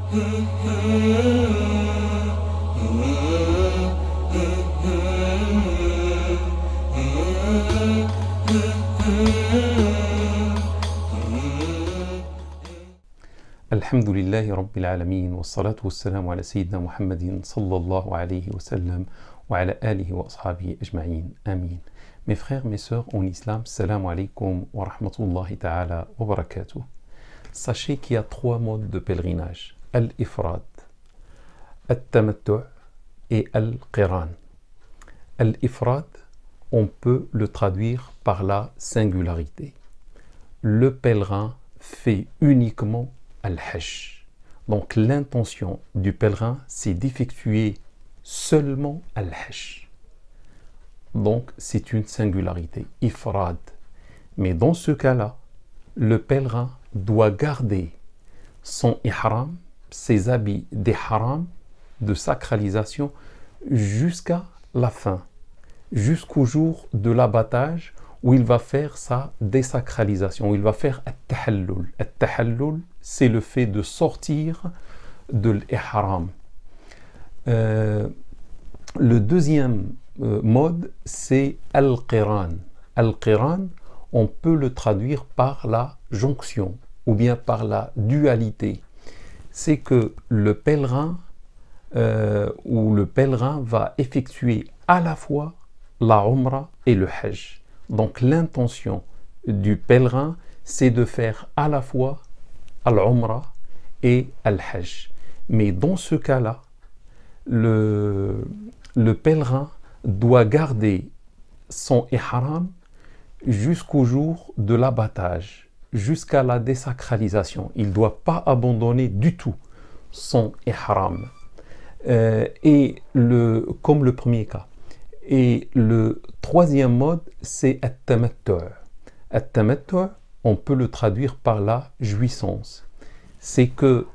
الحمد لله رب العالمين والصلاة والسلام على سيدنا محمد صلى الله عليه وسلم وعلى آله وأصحابه أجمعين آمين. Mes frères, mes sœurs en islam, salam alaikum wa rahmatullahi ta'ala wa barakatuh. Sachez qu'il y a trois modes de pèlerinage: al-ifrad, al-tamattu' et al-qiran. Al-ifrad, on peut le traduire par la singularité. Le pèlerin fait uniquement al-hajj. Donc l'intention du pèlerin, c'est d'effectuer seulement al-hajj. Donc c'est une singularité, ifrad. Mais dans ce cas-là, le pèlerin doit garder son ihram, ses habits d'ihram, de sacralisation, jusqu'à la fin, jusqu'au jour de l'abattage où il va faire sa désacralisation, où il va faire at-tahallul. At-tahallul, c'est le fait de sortir de l'ihram. Le deuxième mode, c'est al-qiran. Al-qiran, on peut le traduire par la jonction ou bien par la dualité. C'est que le pèlerin va effectuer à la fois la umrah et le hajj. Donc l'intention du pèlerin, c'est de faire à la fois al-umrah et al-hajj. Mais dans ce cas-là, le pèlerin doit garder son ihram jusqu'au jour de l'abattage, jusqu'à la désacralisation. Il ne doit pas abandonner du tout son ihram. Comme le premier cas. Et le troisième mode, c'est at-tamattu'. At-tamattu', on peut le traduire par la jouissance. C'est que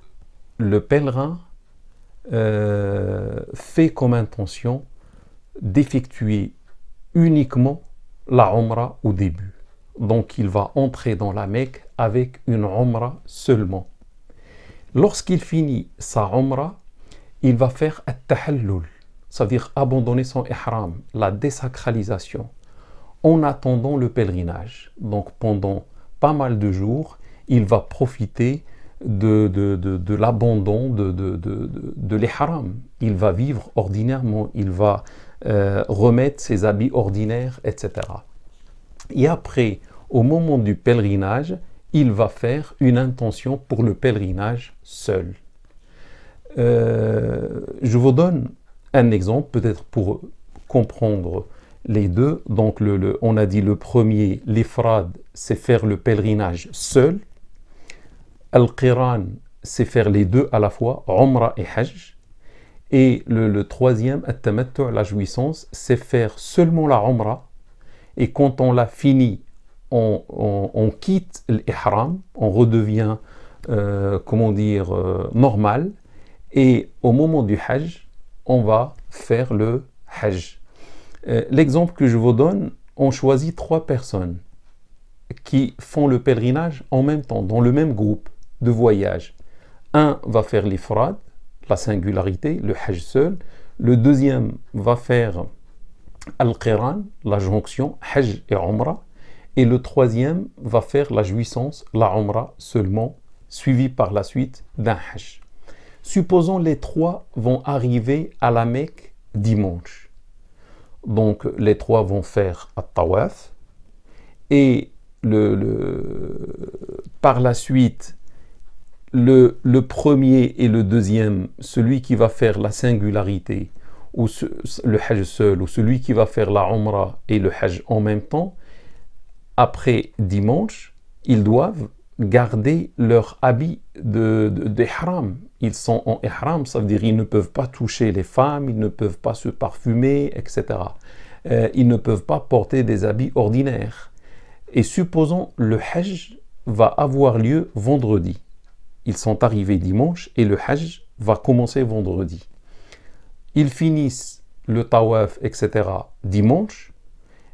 le pèlerin fait comme intention d'effectuer uniquement la umrah au début. Donc il va entrer dans la Mecque avec une umrah seulement. Lorsqu'il finit sa umrah, il va faire at-tahallul, c'est-à-dire abandonner son ihram, la désacralisation, en attendant le pèlerinage. Donc pendant pas mal de jours, il va profiter de l'abandon de l'ihram. Il va vivre ordinairement, il va remettre ses habits ordinaires, etc. Et après, au moment du pèlerinage, il va faire une intention pour le pèlerinage seul. Je vous donne un exemple, peut-être pour comprendre les deux. Donc, on a dit le premier, l'ifrad, c'est faire le pèlerinage seul. Al-qiran, c'est faire les deux à la fois, umrah et hajj. Et le troisième, at-tamattu', la jouissance, c'est faire seulement la umrah. Et quand on l'a fini, on quitte l'ihram, on redevient, normal. Et au moment du hajj, on va faire le hajj. L'exemple que je vous donne, on choisit 3 personnes qui font le pèlerinage en même temps, dans le même groupe de voyage. Un va faire l'ifrad, la singularité, le hajj seul. Le deuxième va faire al-qiran, la jonction, hajj et umrah. Et le troisième va faire la jouissance, la umrah seulement, suivi par la suite d'un hajj. Supposons les 3 vont arriver à la Mecque dimanche. Donc les 3 vont faire at-tawaf. Et par la suite, le premier et le deuxième, celui qui va faire la singularité, ou le hajj seul, ou celui qui va faire la umrah et le hajj en même temps, après dimanche, ils doivent garder leur habit d'ihram. Ils sont en ihram, ça veut dire qu'ils ne peuvent pas toucher les femmes, ils ne peuvent pas se parfumer, etc. Ils ne peuvent pas porter des habits ordinaires. Et supposons le hajj va avoir lieu vendredi. Ils sont arrivés dimanche et le hajj va commencer vendredi. Ils finissent le tawaf, etc. dimanche,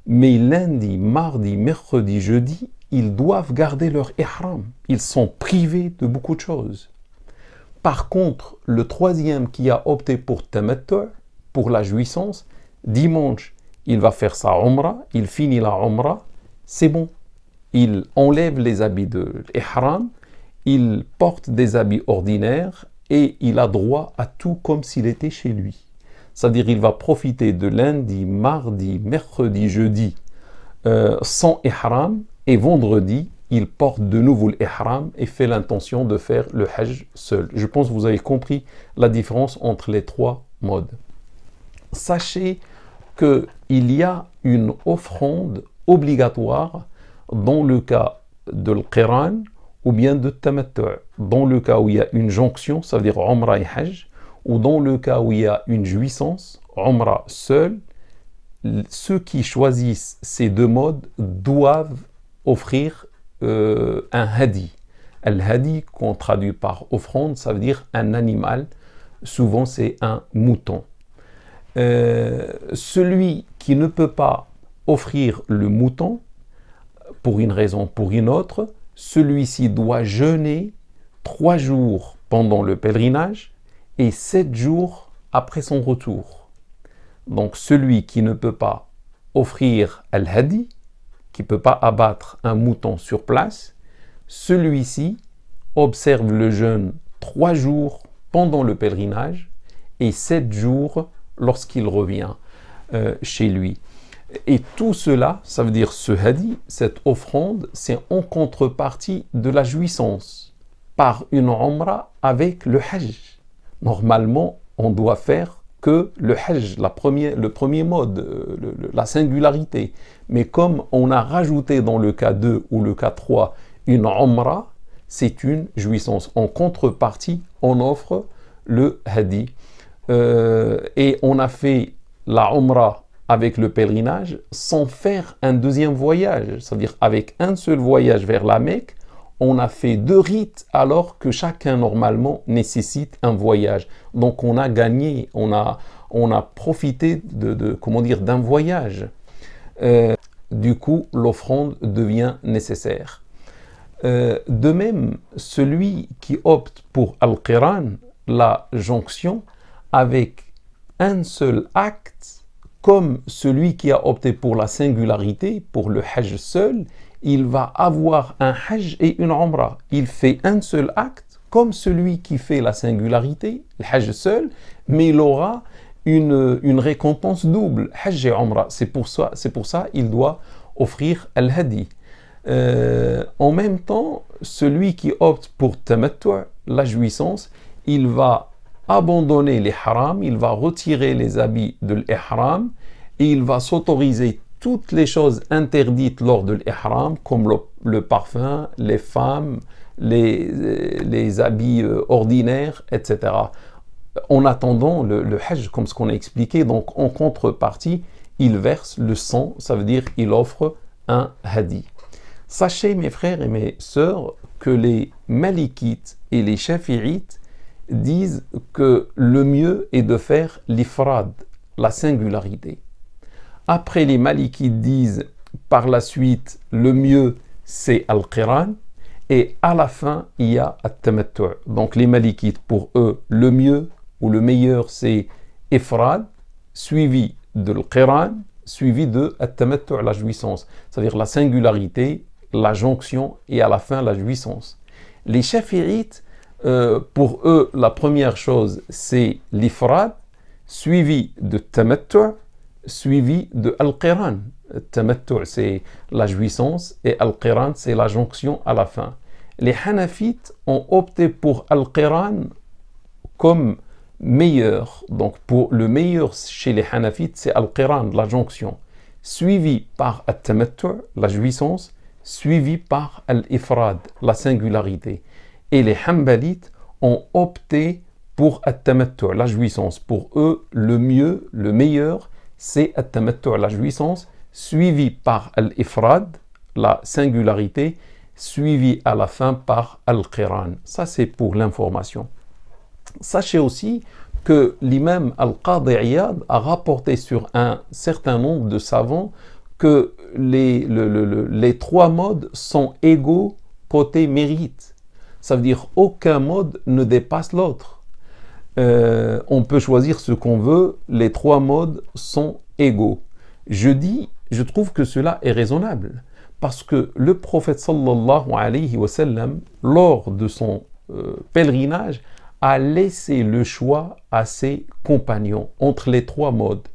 mais lundi, mardi, mercredi, jeudi, ils doivent garder leur ihram. Ils sont privés de beaucoup de choses. Par contre, le troisième qui a opté pour tamattu', pour la jouissance, dimanche, il va faire sa umrah, il finit la umrah, c'est bon. Il enlève les habits de l'ihram, il porte des habits ordinaires et il a droit à tout comme s'il était chez lui. C'est-à-dire il va profiter de lundi, mardi, mercredi, jeudi sans ihram et vendredi, il porte de nouveau l'ihram et fait l'intention de faire le hajj seul. Je pense que vous avez compris la différence entre les trois modes. Sachez qu'il y a une offrande obligatoire dans le cas de l'qiran ou bien de tamattu'. Dans le cas où il y a une jonction, ça veut dire umrah et hajj, ou dans le cas où il y a une jouissance, umrah seul, ceux qui choisissent ces deux modes doivent offrir un hadi. Al-hadi, qu'on traduit par offrande, ça veut dire un animal. Souvent, c'est un mouton. Celui qui ne peut pas offrir le mouton, pour une raison ou pour une autre, celui-ci doit jeûner 3 jours pendant le pèlerinage et 7 jours après son retour. Donc celui qui ne peut pas offrir al-hadi, qui ne peut pas abattre un mouton sur place, celui-ci observe le jeûne 3 jours pendant le pèlerinage et 7 jours lorsqu'il revient chez lui. Et tout cela, ça veut dire ce hadi, cette offrande, c'est en contrepartie de la jouissance par une umrah avec le hajj. Normalement, on doit faire que le hajj, le premier mode, la singularité. Mais comme on a rajouté dans le cas 2 ou le cas 3 une umrah, c'est une jouissance. En contrepartie, on offre le hadi. Et on a fait la umrah avec le pèlerinage sans faire un deuxième voyage. C'est-à-dire avec un seul voyage vers la Mecque, on a fait 2 rites alors que chacun normalement nécessite un voyage. Donc on a gagné, on a profité d'un voyage. Du coup, l'offrande devient nécessaire. De même, celui qui opte pour al-qiran, la jonction, avec un seul acte, comme celui qui a opté pour la singularité, pour le hajj seul, il va avoir un hajj et une umrah. Il fait un seul acte, comme celui qui fait la singularité, le hajj seul, mais il aura une récompense double, hajj et umrah. C'est pour ça il doit offrir al-hadi. En même temps, celui qui opte pour tamattu', la jouissance, il va abandonner l'ihram, il va retirer les habits de l'ihram et il va s'autoriser toutes les choses interdites lors de l'ihram, comme le parfum, les femmes, les habits ordinaires, etc. En attendant le hajj, comme ce qu'on a expliqué, donc en contrepartie, il verse le sang, ça veut dire il offre un hadi. Sachez, mes frères et mes sœurs, que les malikites et les shafi'ites disent que le mieux est de faire l'ifrad, la singularité. Après, les malikites disent par la suite le mieux c'est al-qiran et à la fin il y a at-tamattu'. Donc les malikites, pour eux, le mieux ou le meilleur c'est ifrad suivi de al-qiran suivi de at-tamattu', la jouissance, c'est-à-dire la singularité, la jonction et à la fin la jouissance. Les shafi'ites, pour eux, la première chose, c'est l'ifrad, suivi de tamattu', suivi de al-qiran. Tamattu', c'est la jouissance, et al-qiran, c'est la jonction à la fin. Les hanafites ont opté pour al-qiran comme meilleur. Donc, pour le meilleur chez les hanafites, c'est al-qiran, la jonction, suivi par al-tamattu', la jouissance, suivi par al-ifrad, la singularité. Et les Hanbalites ont opté pour at-tamattu', la jouissance. Pour eux, le mieux, le meilleur, c'est at-tamattu', la jouissance, suivi par al-ifrad, la singularité, suivi à la fin par al-qiran. Ça, c'est pour l'information. Sachez aussi que l'imam al-Qadi Iyad a rapporté sur un certain nombre de savants que les 3 modes sont égaux côté mérite. Ça veut dire aucun mode ne dépasse l'autre. On peut choisir ce qu'on veut, les trois modes sont égaux. Je trouve que cela est raisonnable, parce que le prophète sallallahu alayhi wa sallam, lors de son pèlerinage, a laissé le choix à ses compagnons entre les trois modes.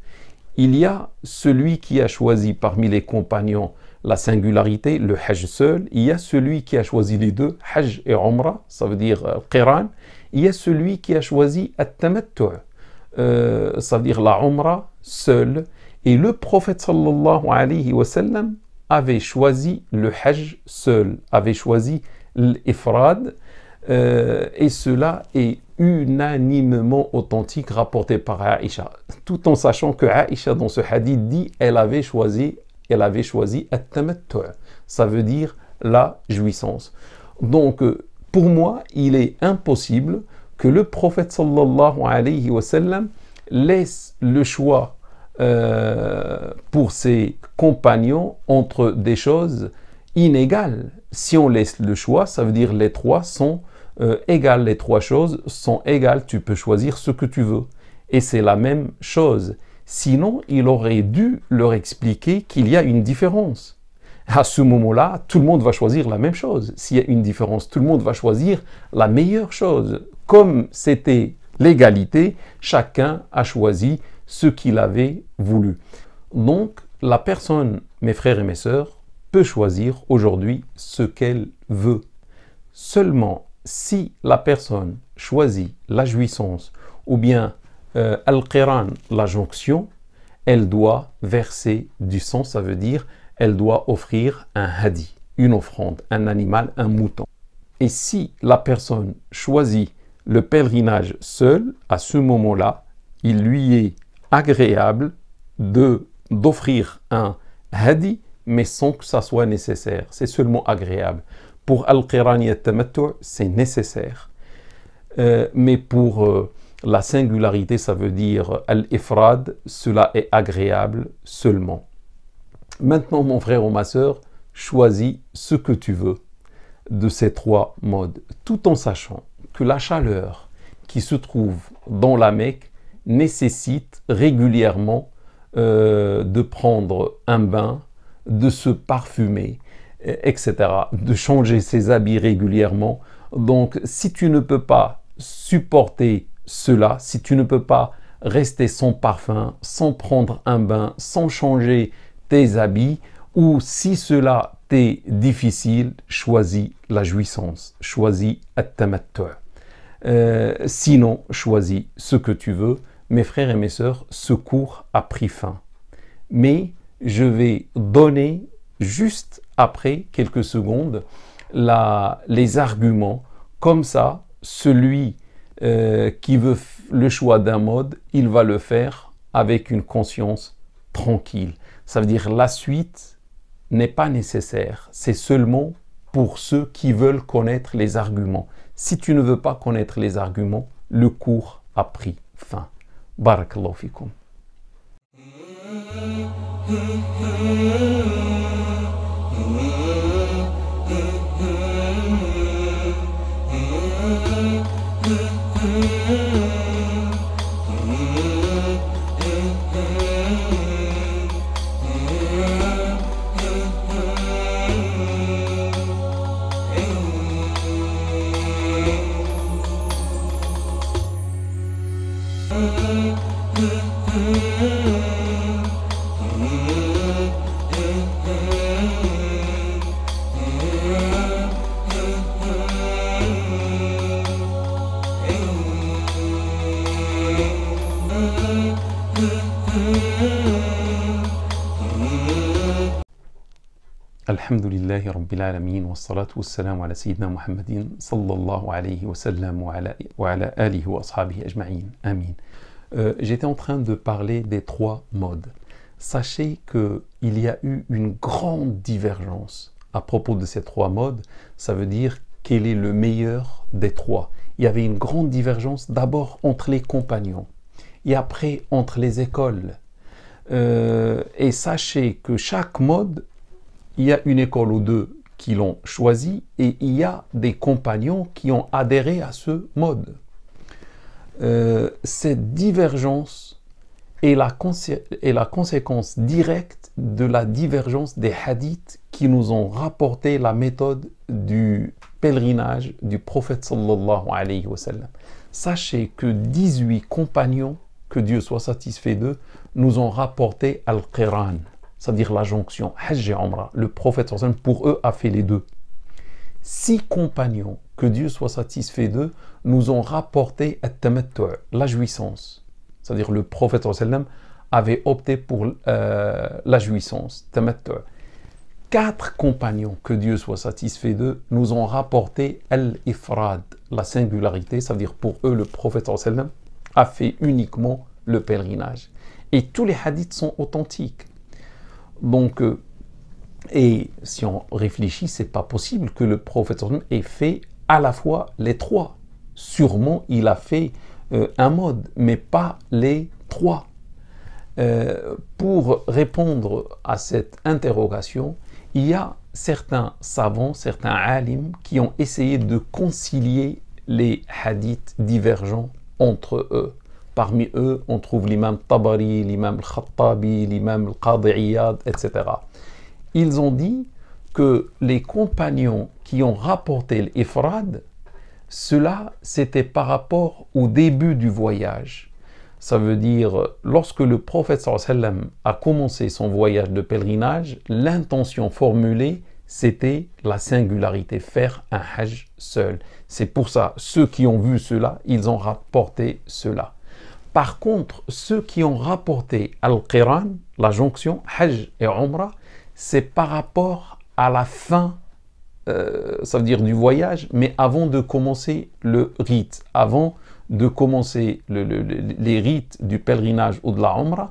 Il y a celui qui a choisi parmi les compagnons la singularité, le hajj seul. Il y a celui qui a choisi les deux, hajj et umrah, ça veut dire qiran. Il y a celui qui a choisi at-tamattu', ça veut dire la umrah seule. Et le prophète sallallahu alayhi wa sallam avait choisi le hajj seul, avait choisi l'ifrad, et cela est unanimement authentique rapporté par Aïcha, tout en sachant que Aïcha dans ce hadith dit elle avait choisi at-tamattu', ça veut dire la jouissance. Donc pour moi il est impossible que le prophète sallallahu alayhi wa sallam laisse le choix pour ses compagnons entre des choses inégales. Si on laisse le choix, ça veut dire les trois sont égales, les trois choses sont égales, tu peux choisir ce que tu veux. Et c'est la même chose. Sinon, il aurait dû leur expliquer qu'il y a une différence. À ce moment-là, tout le monde va choisir la même chose. S'il y a une différence, tout le monde va choisir la meilleure chose. Comme c'était l'égalité, chacun a choisi ce qu'il avait voulu. Donc, la personne, mes frères et mes sœurs, peut choisir aujourd'hui ce qu'elle veut. Seulement, si la personne choisit la jouissance ou bien al-qiran, la jonction, elle doit verser du sang, ça veut dire elle doit offrir un hadi, une offrande, un animal, un mouton. Et si la personne choisit le pèlerinage seul, à ce moment-là, il lui est agréable d'offrir un hadi, mais sans que ça soit nécessaire. C'est seulement agréable. Pour al-qiran et al-tamattu', c'est nécessaire. Mais pour la singularité, ça veut dire al-ifrad, cela est agréable seulement. Maintenant, mon frère ou ma sœur, choisis ce que tu veux de ces trois modes, tout en sachant que la chaleur qui se trouve dans la Mecque nécessite régulièrement de prendre un bain, de se parfumer, etc., de changer ses habits régulièrement. Donc, si tu ne peux pas supporter cela, si tu ne peux pas rester sans parfum, sans prendre un bain, sans changer tes habits, ou si cela t'est difficile, choisis la jouissance, choisis at-tamattu'. Sinon, choisis ce que tu veux. Mes frères et mes sœurs, ce cours a pris fin. Mais je vais donner juste après quelques secondes les arguments. Comme ça, celui qui veut le choix d'un mode, il va le faire avec une conscience tranquille. Ça veut dire la suite n'est pas nécessaire. C'est seulement pour ceux qui veulent connaître les arguments. Si tu ne veux pas connaître les arguments, le cours a pris fin. Barakallahu fikum. Alhamdulillahi Rabbil Alamin, wa salatu wa salam ala Sayyidina Muhammadin sallallahu alayhi wa sallam wa ala alihi wa ashabihi ajma'in. Amin. J'étais en train de parler des trois modes. Sachez qu'il y a eu une grande divergence à propos de ces trois modes. Ça veut dire quel est le meilleur des trois. Il y avait une grande divergence d'abord entre les compagnons et après entre les écoles. Et sachez que chaque mode, il y a une école ou deux qui l'ont choisi et il y a des compagnons qui ont adhéré à ce mode. Cette divergence est la conséquence directe de la divergence des hadiths qui nous ont rapporté la méthode du pèlerinage du prophète sallallahu alayhi wa sallam. Sachez que 18 compagnons, que Dieu soit satisfait d'eux, nous ont rapporté Al-Qiran, c'est-à-dire la jonction, Hajj et Umrah. Le prophète sallallahu alayhi wa sallam, pour eux, a fait les deux. 6 compagnons, que Dieu soit satisfait d'eux, nous ont rapporté At-Tamattu', la jouissance. C'est-à-dire le prophète sallallahu alayhi wa sallam avait opté pour la jouissance, Tamattu'. 4 compagnons, que Dieu soit satisfait d'eux, nous ont rapporté Al-Ifrad, la singularité, c'est-à-dire pour eux, le prophète sallallahu alayhi wa sallam a fait uniquement le pèlerinage. Et tous les hadiths sont authentiques. Donc, et si on réfléchit, c'est pas possible que le prophète sallallahu alayhi wa sallam ait fait à la fois les 3. Sûrement, il a fait un mode, mais pas les 3. Pour répondre à cette interrogation, il y a certains savants, certains alims qui ont essayé de concilier les hadiths divergents entre eux. Parmi eux, on trouve l'imam Tabari, l'imam Al-Khattabi, l'imam Al-Qadi Iyad, etc. Ils ont dit que les compagnons qui ont rapporté l'Ifrad, cela c'était par rapport au début du voyage. Ça veut dire, lorsque le prophète sallallahu alayhi wa sallam a commencé son voyage de pèlerinage, l'intention formulée, c'était la singularité, faire un hajj seul. C'est pour ça, ceux qui ont vu cela, ils ont rapporté cela. Par contre, ceux qui ont rapporté Al-Qiran, la jonction hajj et umrah, c'est par rapport à la fin, ça veut dire du voyage, mais avant de commencer le rite, avant de commencer les rites du pèlerinage ou de la Umrah,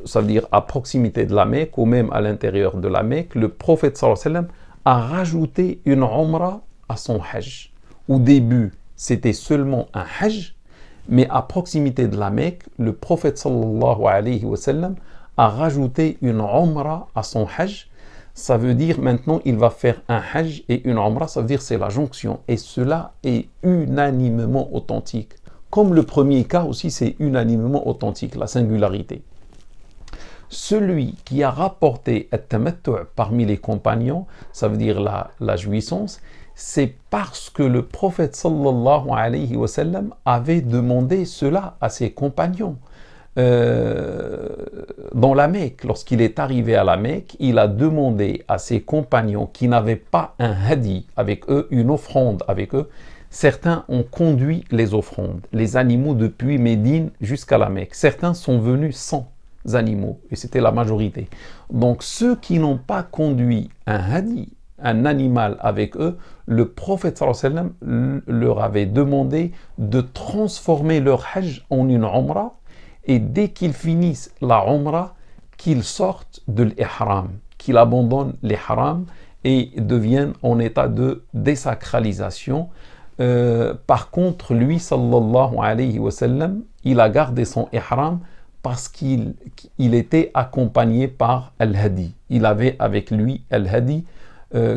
ça veut dire à proximité de la Mecque ou même à l'intérieur de la Mecque, le prophète sallallahu alayhi wa sallam a rajouté une Umrah à son Hajj. Au début, c'était seulement un Hajj, mais à proximité de la Mecque, le prophète sallallahu alayhi wa sallam a rajouté une Umrah à son Hajj. Ça veut dire maintenant il va faire un hajj et une umrah, ça veut dire c'est la jonction. Et cela est unanimement authentique. Comme le premier cas aussi, c'est unanimement authentique, la singularité. Celui qui a rapporté At-Tamattu' parmi les compagnons, ça veut dire la jouissance, c'est parce que le prophète sallallahu alayhi wa sallam avait demandé cela à ses compagnons. Dans la Mecque, lorsqu'il est arrivé à la Mecque, il a demandé à ses compagnons qui n'avaient pas un hadi avec eux, une offrande avec eux. Certains ont conduit les offrandes, les animaux depuis Médine jusqu'à la Mecque. Certains sont venus sans animaux, et c'était la majorité. Donc ceux qui n'ont pas conduit un hadi, un animal avec eux, le prophète sallallahu alayhi wa sallam leur avait demandé de transformer leur hajj en une umrah. Et dès qu'ils finissent la umrah, qu'ils sortent de l'ihram, qu'ils abandonnent l'ihram et deviennent en état de désacralisation. Par contre, lui, sallallahu alayhi wa sallam, il a gardé son ihram parce qu'il était accompagné par Al-Hadi. Il avait avec lui Al-Hadi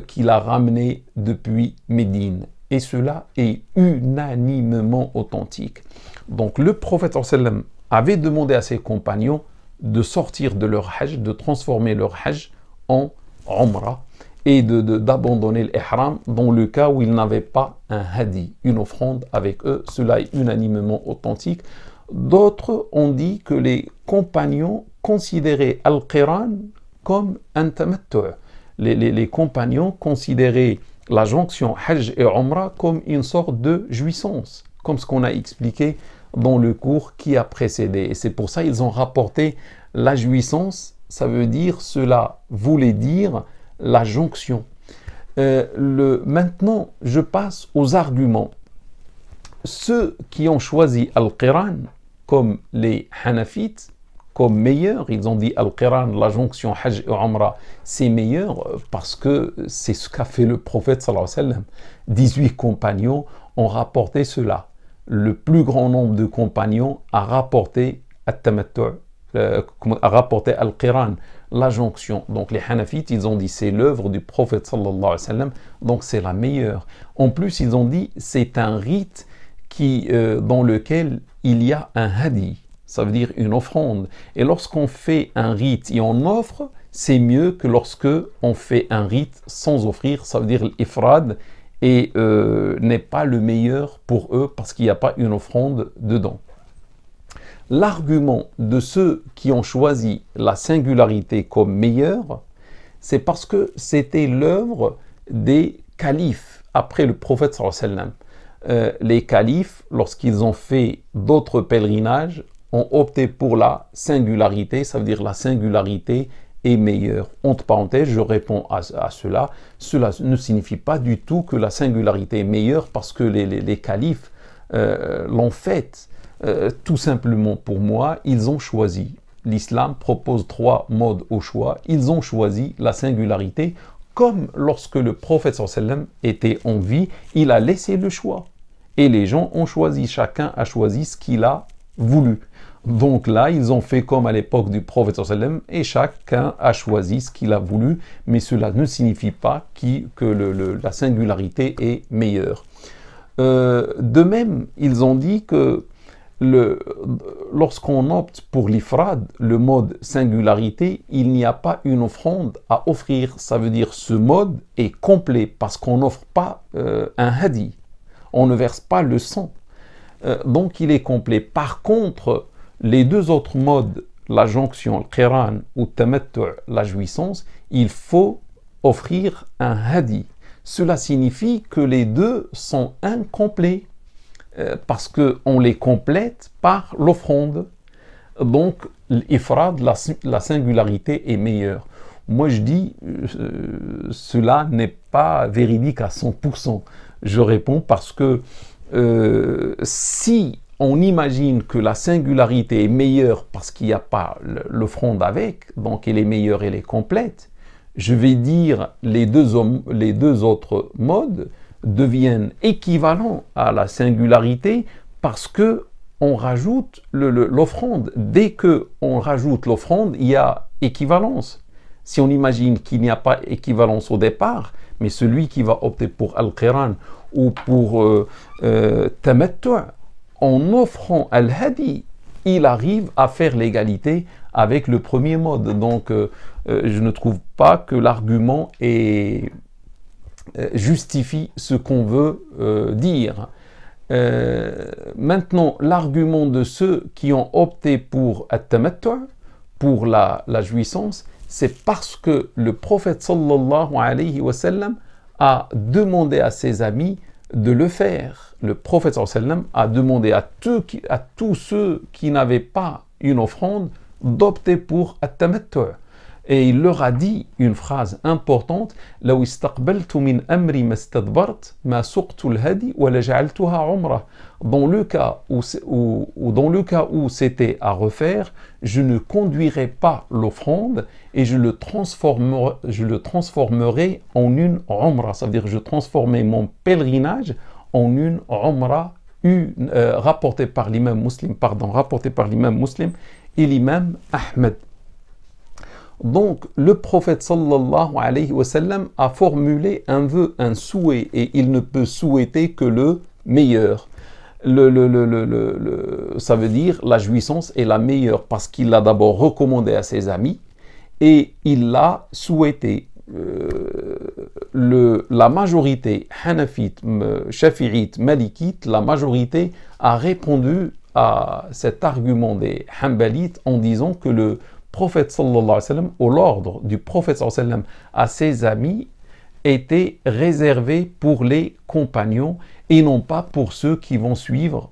qu'il a ramené depuis Médine. Et cela est unanimement authentique. Donc le prophète sallallahu alayhi wa sallam avait demandé à ses compagnons de sortir de leur hajj, de transformer leur hajj en umrah et d'abandonner l'ihram dans le cas où ils n'avaient pas un hadi, une offrande avec eux. Cela est unanimement authentique. D'autres ont dit que les compagnons considéraient Al-Qiran comme un tamattu'. Les compagnons considéraient la jonction hajj et umrah comme une sorte de jouissance, comme ce qu'on a expliqué dans le cours qui a précédé. Et c'est pour ça qu'ils ont rapporté la jouissance, ça veut dire, cela voulait dire la jonction. Maintenant, je passe aux arguments. Ceux qui ont choisi Al-Qiran, comme les Hanafites, comme meilleur, ils ont dit Al-Qiran, la jonction Hajj et Umrah, c'est meilleur parce que c'est ce qu'a fait le prophète sallallahu alayhi wa sallam. 18 compagnons ont rapporté cela. Le plus grand nombre de compagnons a rapporté At-Tamattu', a rapporté Al-Qiran. la jonction. Donc les Hanafites, ils ont dit c'est l'œuvre du prophète sallallahu alayhi wa sallam, donc c'est la meilleure. En plus, ils ont dit c'est un rite dans lequel il y a un hadi, ça veut dire une offrande. Et lorsqu'on fait un rite et on offre, c'est mieux que lorsque on fait un rite sans offrir, ça veut dire l'ifrad, et n'est pas le meilleur pour eux parce qu'il n'y a pas une offrande dedans. L'argument de ceux qui ont choisi la singularité comme meilleure, c'est parce que c'était l'œuvre des califes après le prophète sallallahu alayhi wa sallam. Les califes, lorsqu'ils ont fait d'autres pèlerinages, ont opté pour la singularité, ça veut dire la singularité est meilleure. Entre parenthèses, je réponds à cela. Cela ne signifie pas du tout que la singularité est meilleure parce que les califes l'ont faite. Tout simplement pour moi, ils ont choisi. L'islam propose 3 modes au choix. Ils ont choisi la singularité comme lorsque le prophète sallallahu alayhi wa sallam était en vie, il a laissé le choix. Et les gens ont choisi, chacun a choisi ce qu'il a voulu. Donc là, ils ont fait comme à l'époque du prophète sallallahu alayhi wa sallam et chacun a choisi ce qu'il a voulu, mais cela ne signifie pas que la singularité est meilleure. De même, ils ont dit que lorsqu'on opte pour l'ifrad, le mode singularité, il n'y a pas une offrande à offrir. Ça veut dire ce mode est complet parce qu'on n'offre pas un hadi. On ne verse pas le sang. Donc il est complet. Par contre, les 2 autres modes, la jonction, le qiran ou tamattu', la jouissance, il faut offrir un hadi. Cela signifie que les 2 sont incomplets. Parce qu'on les complète par l'offrande. Donc, l'ifrad, la singularité est meilleure. Moi, je dis, cela n'est pas véridique à 100%. Je réponds parce que si on imagine que la singularité est meilleure parce qu'il n'y a pas l'offrande avec, donc elle est meilleure, elle est complète, je vais dire les deux autres modes deviennent équivalents à la singularité parce que on rajoute l'offrande. Dès que on rajoute l'offrande, il y a équivalence. Si on imagine qu'il n'y a pas équivalence au départ, mais celui qui va opter pour al-qiran ou pour tamattu', en offrant al-hadi, il arrive à faire l'égalité avec le premier mode. Donc, je ne trouve pas que l'argument justifie ce qu'on veut dire. Maintenant, l'argument de ceux qui ont opté pour at-tamattu', pour la jouissance, c'est parce que le prophète sallallahu alayhi wa sallam a demandé à ses amis de le faire. Le prophète sallallahu alayhi wa sallam a demandé à tous ceux qui n'avaient pas une offrande d'opter pour at-tamattu'. Et il leur a dit une phrase importante: لو استقبلت من أمري ما استدبرت ما سقت الهدي ولا جعلتها عمرة. Dans le cas où c'était à refaire, je ne conduirai pas l'offrande et je le transformerai en une umra. Ça veut dire que je transformerai mon pèlerinage en une umra rapportée par l'imam Muslim et l'imam Ahmed. Donc, le prophète sallallahu alayhi wa sallam a formulé un vœu, un souhait, et il ne peut souhaiter que le meilleur. Ça veut dire la jouissance est la meilleure parce qu'il l'a d'abord recommandé à ses amis et il l'a souhaité. La majorité hanafite, shafi'ite, malikite, la majorité a répondu à cet argument des hanbalites en disant que le prophète sallallahu alayhi wa sallam, ou l'ordre du prophète sallallahu alayhi wa sallam à ses amis, était réservé pour les compagnons et non pas pour ceux qui vont suivre,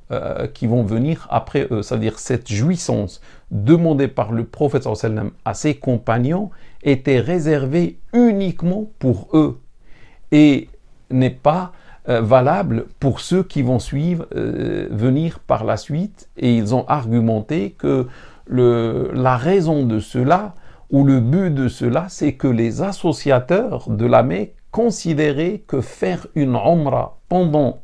qui vont venir après eux. C'est-à-dire cette jouissance demandée par le prophète sallallahu alayhi wa sallam à ses compagnons était réservée uniquement pour eux et n'est pas valable pour ceux qui vont suivre, venir par la suite. Et ils ont argumenté que la raison de cela, ou le but de cela, c'est que les associateurs de la Mecque considéraient que faire une umra pendant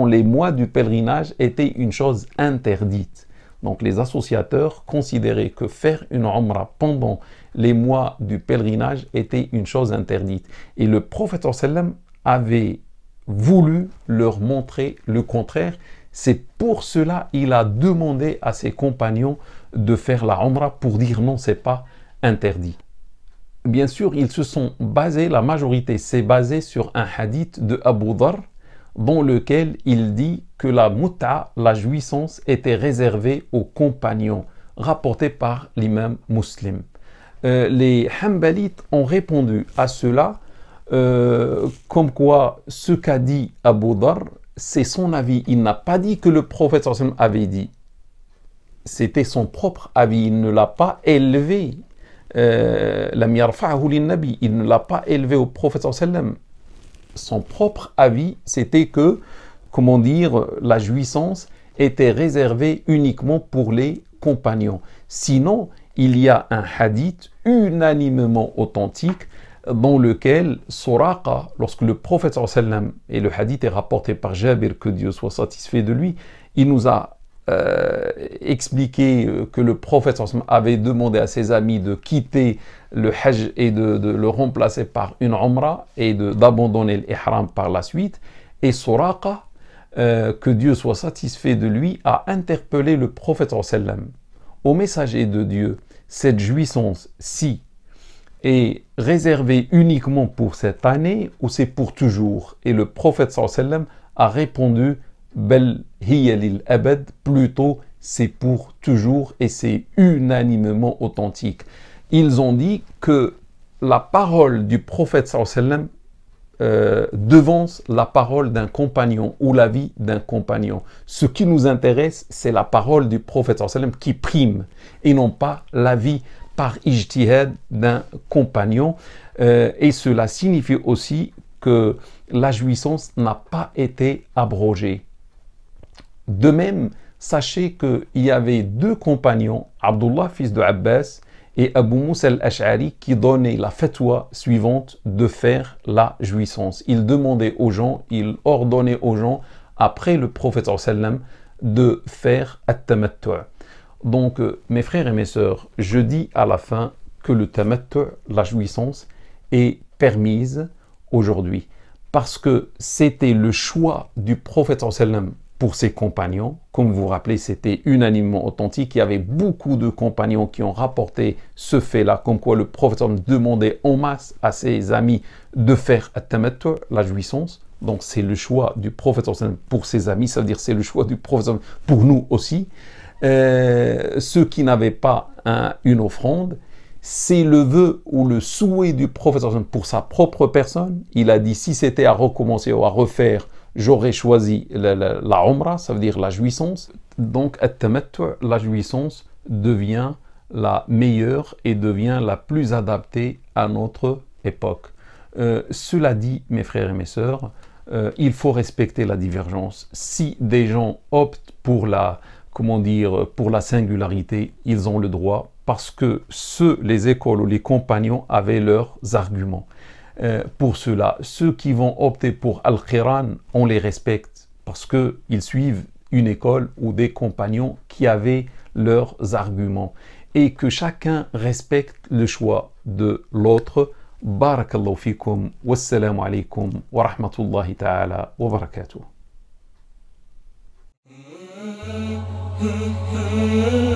les mois du pèlerinage était une chose interdite. Donc les associateurs considéraient que faire une Umrah pendant les mois du pèlerinage était une chose interdite. Et le prophète sallam avait voulu leur montrer le contraire. C'est pour cela qu'il a demandé à ses compagnons de faire la Umrah pour dire non, c'est pas interdit. Bien sûr, ils se sont basés, la majorité s'est basée sur un hadith de Abu Dharr dans lequel il dit que la mut'a, la jouissance, était réservée aux compagnons, rapporté par l'imam Muslim. Les Hanbalites ont répondu à cela comme quoi ce qu'a dit Abu Dharr, c'est son avis. Il n'a pas dit que le prophète sallallahu alayhi wa sallam avait dit. C'était son propre avis. Il ne l'a pas élevé. Il ne l'a pas élevé au prophète sallallahu alayhi wa sallam. Son propre avis, c'était que, comment dire, la jouissance était réservée uniquement pour les compagnons. Sinon, il y a un hadith unanimement authentique dans lequel Suraqa, lorsque le prophète sallallahu alayhi wa sallam, et le hadith est rapporté par Jabir, que Dieu soit satisfait de lui, il nous a expliqué que le prophète sallallahu alayhi wa sallam avait demandé à ses amis de quitter le hajj et de le remplacer par une umrah et d'abandonner l'ihram par la suite. Et Suraqa, que Dieu soit satisfait de lui, a interpellé le prophète sallallahu alayhi wa sallam. Au messager de Dieu, cette jouissance-ci est réservée uniquement pour cette année ou c'est pour toujours? Et le prophète sallallahu alayhi wa sallam a répondu Bel hiya lil abad, plutôt c'est pour toujours, et c'est unanimement authentique. Ils ont dit que la parole du prophète sallallahu alayhi wa sallam devance la parole d'un compagnon ou la vie d'un compagnon. Ce qui nous intéresse, c'est la parole du prophète sallallahu alayhi wa sallam qui prime et non pas la vie par ijtihad d'un compagnon. Et cela signifie aussi que la jouissance n'a pas été abrogée. De même, sachez qu'il y avait deux compagnons, Abdullah, fils de Abbas, et Abu Musa al-Ash'ari, qui donnaient la fatwa suivante de faire la jouissance. Ils demandaient aux gens, ils ordonnaient aux gens, après le prophète sallallahu alayhi wa sallam, de faire at-tamattu'. Donc, mes frères et mes sœurs, je dis à la fin que le tamattu', la jouissance, est permise aujourd'hui. Parce que c'était le choix du prophète sallallahu alayhi wa sallam pour ses compagnons. Comme vous vous rappelez, c'était unanimement authentique. Il y avait beaucoup de compagnons qui ont rapporté ce fait-là, comme quoi le prophète demandait en masse à ses amis de faire at-tamattu', la jouissance. Donc c'est le choix du prophète pour ses amis, ça veut dire c'est le choix du prophète pour nous aussi. Ceux qui n'avaient pas une offrande, c'est le vœu ou le souhait du prophète pour sa propre personne. Il a dit, si c'était à recommencer ou à refaire, j'aurais choisi la umrah, ça veut dire la jouissance. Donc, at-tamattu', la jouissance, devient la meilleure et devient la plus adaptée à notre époque. Cela dit, mes frères et mes sœurs, il faut respecter la divergence. Si des gens optent pour pour la singularité, ils ont le droit, parce que les écoles ou les compagnons avaient leurs arguments. Pour cela, ceux qui vont opter pour Al-Qiran, on les respecte parce qu'ils suivent une école ou des compagnons qui avaient leurs arguments et que chacun respecte le choix de l'autre. Barakallahu fikum, wassalamu alaikum wa rahmatullahi ta'ala wa barakatuh. Mm-hmm.